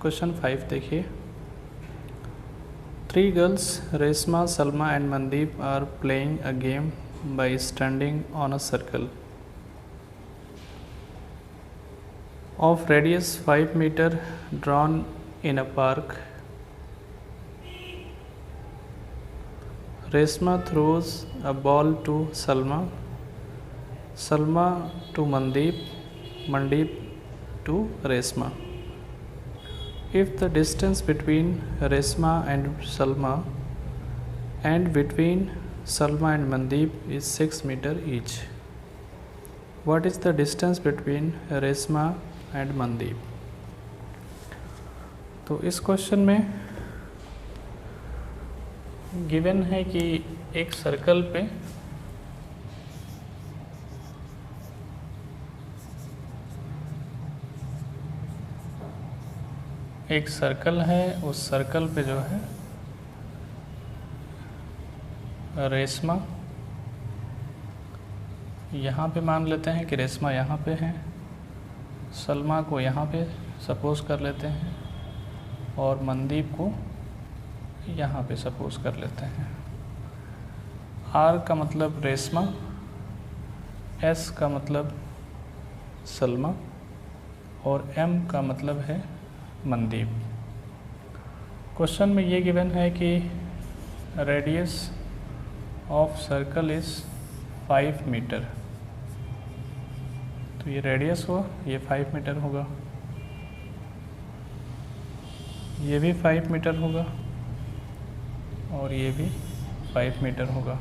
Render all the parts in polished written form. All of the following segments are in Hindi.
क्वेश्चन 5 देखिए। 3 girls, Resma, Salma and Mandeep are playing a game by standing on a circle of radius 5 meter drawn in a park. Resma throws a ball to Salma, Salma to Mandeep, Mandeep to Resma. If the distance between Resma and Salma and between Salma and Mandeep is 6 meter each, what is the distance between Resma and Mandeep? तो इस क्वेश्चन में गिवन है कि एक सर्कल पे एक सर्कल है, उस सर्कल पे जो है रेशमा, यहाँ पे मान लेते हैं कि रेशमा यहाँ पे है, सलमा को यहाँ पे सपोज कर लेते हैं और मनदीप को यहाँ पे सपोज कर लेते हैं। आर का मतलब रेशमा, एस का मतलब सलमा और एम का मतलब है मनदीप। क्वेश्चन में ये गिवन है कि radius of circle is 5 metre, तो ये रेडियस हुआ, ये 5 मीटर होगा, ये भी 5 मीटर होगा और ये भी 5 मीटर होगा।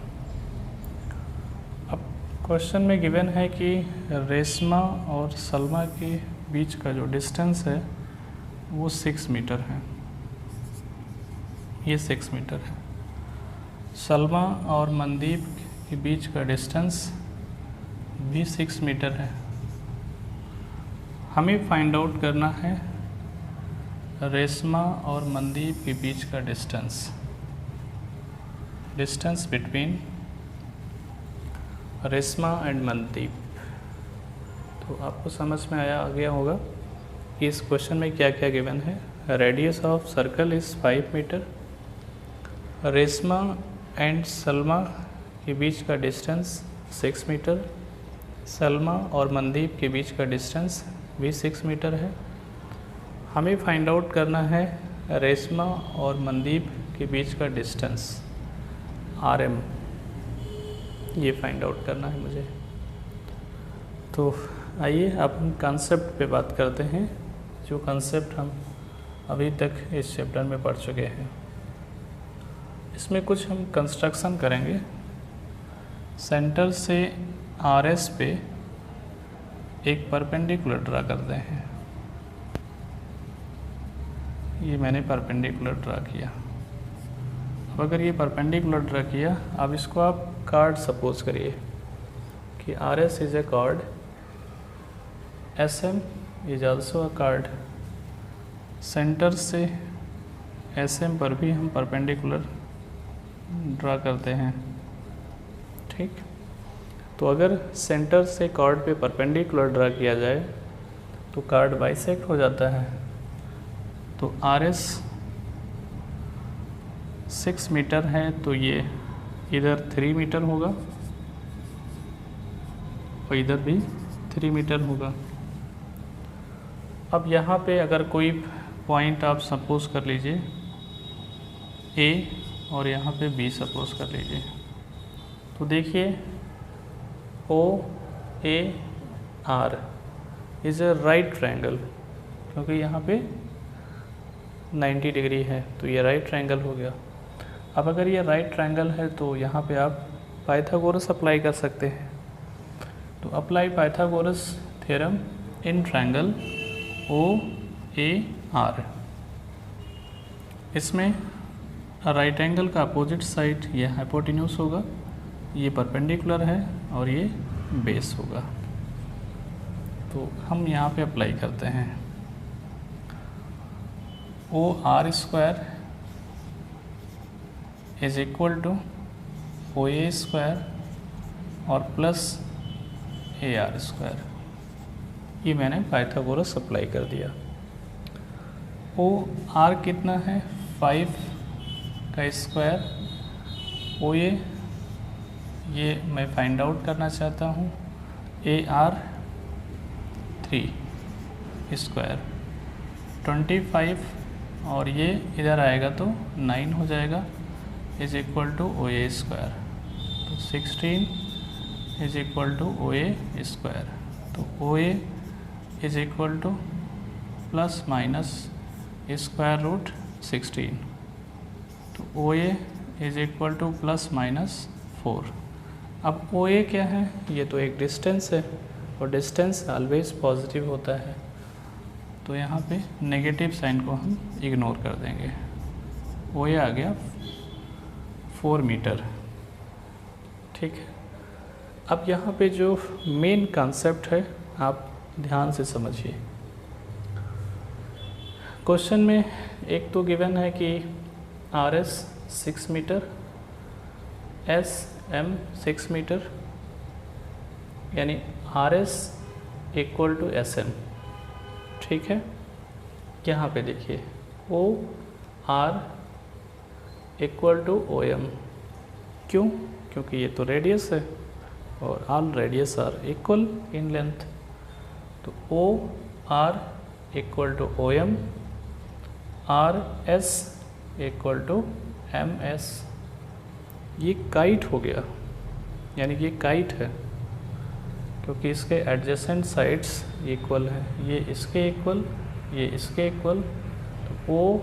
अब क्वेश्चन में गिवन है कि रेशमा और सलमा के बीच का जो डिस्टेंस है वो 6 मीटर है, ये 6 मीटर है। सलमा और मनदीप के बीच का डिस्टेंस भी 6 मीटर है। हमें फाइंड आउट करना है रेशमा और मनदीप के बीच का distance between Reshma and Mandeep. तो आपको समझ में आ गया होगा कि इस क्वेश्चन में क्या क्या गिवन है। Radius of circle is 5 metre, Reshma and Salma के बीच का डिस्टेंस 6 मीटर, सलमा और मनदीप के बीच का डिस्टेंस भी 6 मीटर है। हमें फाइंड आउट करना है रेशमा और मनदीप के बीच का डिस्टेंस RM, ये फाइंड आउट करना है मुझे। तो आइए अब हम कॉन्सेप्ट पे बात करते हैं, जो कॉन्सेप्ट हम अभी तक इस चैप्टर में पढ़ चुके हैं। इसमें कुछ हम कंस्ट्रक्शन करेंगे। सेंटर से RS पे एक परपेंडिकुलर ड्रा करते हैं। ये मैंने परपेंडिकुलर ड्रा किया। अब अगर ये परपेंडिकुलर ड्रा किया, अब इसको आप कार्ड सपोज करिए कि RS is a card, SM is also a card. Centre से SM पर भी हम परपेंडिकुलर ड्रा करते हैं, ठीक। तो अगर सेंटर से कार्ड पे परपेंडिकुलर ड्रा किया जाए तो कार्ड बाइसेक्ट हो जाता है। तो RS 6 मीटर है, तो ये इधर 3 मीटर होगा और इधर भी 3 मीटर होगा। अब यहाँ पे अगर कोई पॉइंट आप सपोज कर लीजिए A और यहाँ पे B सपोज कर लीजिए, तो देखिए OAR is a right triangle, क्योंकि यहाँ पे 90 डिग्री है, तो ये राइट ट्रायंगल हो गया। अब अगर ये राइट ट्रायंगल है तो यहाँ पे आप पाइथागोरस अप्लाई कर सकते हैं। तो apply Pythagoras theorem in triangle OAR। इसमें राइट एंगल का अपोजिट साइड ये हाइपोटेन्यूस होगा, ये परपेंडिकुलर है और ये बेस होगा। तो हम यहाँ पे अप्लाई करते हैं। OR square is equal to OA square और प्लस AR स्क्वायर, ये मैंने पाइथागोरस अप्लाई कर दिया। ओ आर कितना है 5 का स्क्वायर, ओ ये मैं फाइंड आउट करना चाहता हूँ, ए आर 3 स्क्वायर 25 और ये इधर आएगा तो 9 हो जाएगा is equal to O A square. तो 16 is equal to O A square. तो O A is equal to plus minus square root 16। तो O A is equal to plus minus 4। अब ओ ए क्या है, ये तो एक डिस्टेंस है और डिस्टेंस ऑलवेज पॉजिटिव होता है, तो यहाँ पे नेगेटिव साइन को हम इग्नोर कर देंगे। ओ ए आ गया 4 मीटर। ठीक है, अब यहाँ पे जो मेन कॉन्सेप्ट है आप ध्यान से समझिए। क्वेश्चन में एक तो गिवन है कि R S 6 metre, S M 6 metre, यानी R S equal to S M. ठीक है, यहाँ पे देखिए O R equal to O M. क्यों? क्योंकि ये तो रेडियस है और all radius are equal in length. तो O R equal to O M, R S equal to M S. ये काइट हो गया, यानी कि ये काइट है क्योंकि इसके एडजेसेंट साइड्स इक्वल हैं। ये इसके इक्वल, ये इसके इक्वल। तो O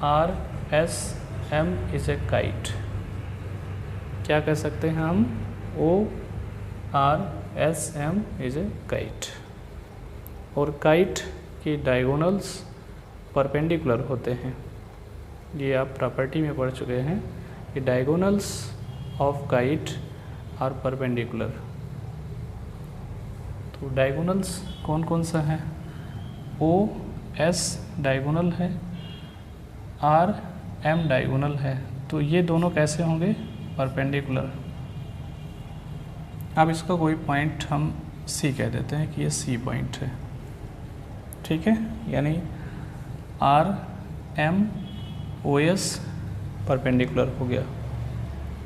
R S M is a kite. क्या कह सकते हैं हम? O R S M is a kite. और काइट की डायगोनल्स परपेंडिकुलर होते हैं। ये आप प्रॉपर्टी में पढ़ चुके हैं कि diagonals of kite are perpendicular. तो डायगोनल्स कौन कौन सा है? ओ एस डायगोनल है, आर एम डायगोनल है। तो ये दोनों कैसे होंगे? परपेंडिकुलर। अब इसका कोई पॉइंट हम सी कह देते हैं कि ये सी पॉइंट है। ठीक है, यानी R M O S perpendicular हो गया।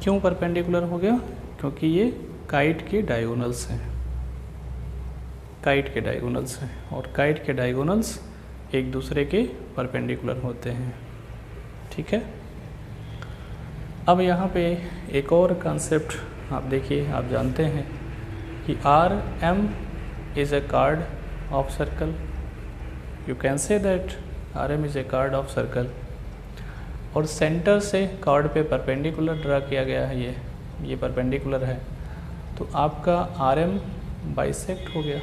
क्यों परपेंडिकुलर हो गया? क्योंकि ये काइट के डायगोनल्स हैं, काइट के डायगोनल्स हैं और काइट के डायगोनल्स एक दूसरे के परपेंडिकुलर होते हैं। ठीक है, अब यहाँ पे एक और कॉन्सेप्ट आप देखिए, आप जानते हैं कि R M is a chord of circle. You can say that R M is a chord of circle. और सेंटर से कार्ड पे परपेंडिकुलर ड्रा किया गया है, ये परपेंडिकुलर है। तो आपका आर एम बाइसेक्ट हो गया।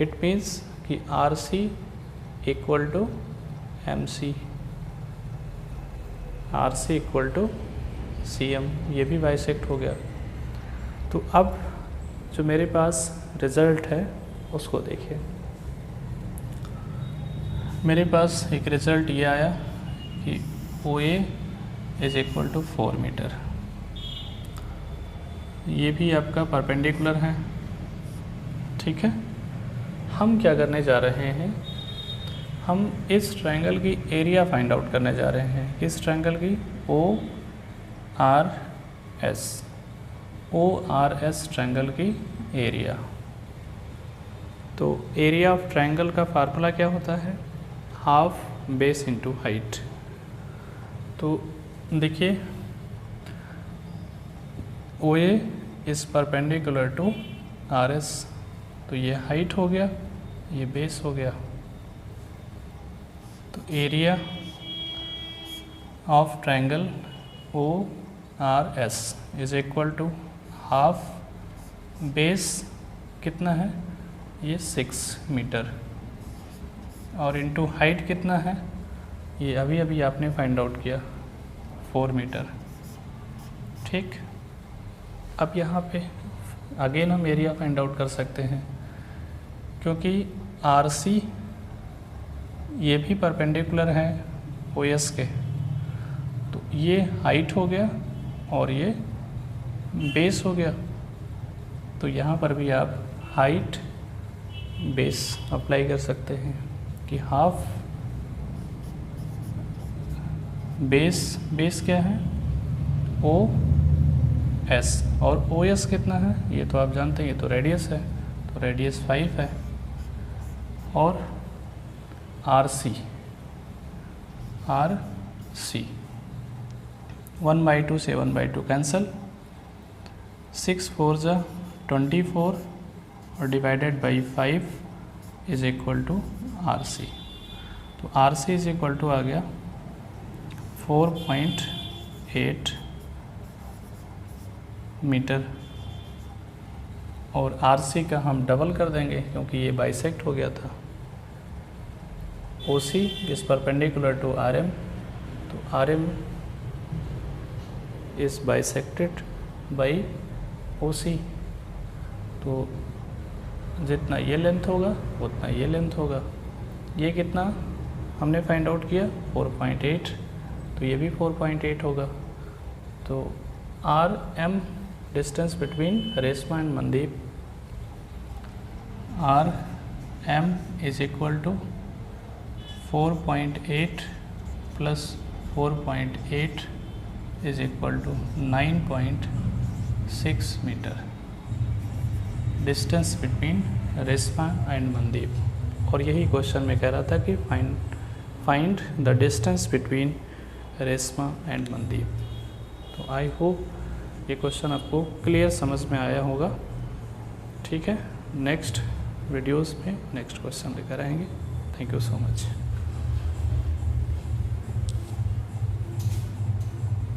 इट मीन्स कि R C equal to M C, R C equal to C M, ये भी बाइसेक्ट हो गया। तो अब जो मेरे पास रिज़ल्ट है उसको देखिए। मेरे पास एक रिज़ल्ट ये आया कि O A is equal to 4 metre. ये भी आपका परपेंडिकुलर है। ठीक है, हम क्या करने जा रहे हैं? हम इस ट्रायंगल की एरिया फाइंड आउट करने जा रहे हैं। किस ट्रायंगल की? O R S, O R S triangle की एरिया। तो एरिया ऑफ ट्रायंगल का फार्मूला क्या होता है? Half base into height. तो देखिए O A is perpendicular to R S, तो ये हाइट हो गया, ये बेस हो गया। तो area of triangle O R S is equal to half base कितना है? ये 6 मीटर और इनटू हाइट कितना है? ये अभी अभी आपने फाइंड आउट किया 4 मीटर। ठीक, अब यहाँ पे अगेन हम एरिया फाइंड आउट कर सकते हैं क्योंकि आर सी ये भी परपेंडिकुलर है ओ एस के। तो ये हाइट हो गया और ये बेस हो गया। तो यहाँ पर भी आप हाइट बेस अप्लाई कर सकते हैं कि हाफ बेस क्या है, ओ एस, और ओ एस कितना है ये तो आप जानते हैं, ये तो रेडियस है, तो रेडियस 5 है। और आर सी 1/2 से 1/2 कैंसल, 6 4 जा 24 और divided by 5 is equal to R C. तो R C is equal to आ गया 4.8 मीटर, और आर सी का हम डबल कर देंगे क्योंकि ये बाइसेक्ट हो गया था। O C is perpendicular to R M, तो R M is bisected by O C, तो जितना ये लेंथ होगा उतना ये लेंथ होगा। ये कितना हमने फाइंड आउट किया 4.8, तो ये भी 4.8 होगा। तो R M distance between Reshma and Mandeep, R M is equal to 4.8 plus 4.8 is equal to 9.6 metre, distance between Reshma and Mandeep. और यही क्वेश्चन में कह रहा था कि find the distance between Reshma and Mandeep. तो आई होप ये क्वेश्चन आपको क्लियर समझ में आया होगा। ठीक है, नेक्स्ट वीडियोस में नेक्स्ट क्वेश्चन लेकर आएंगे। Thank you so much.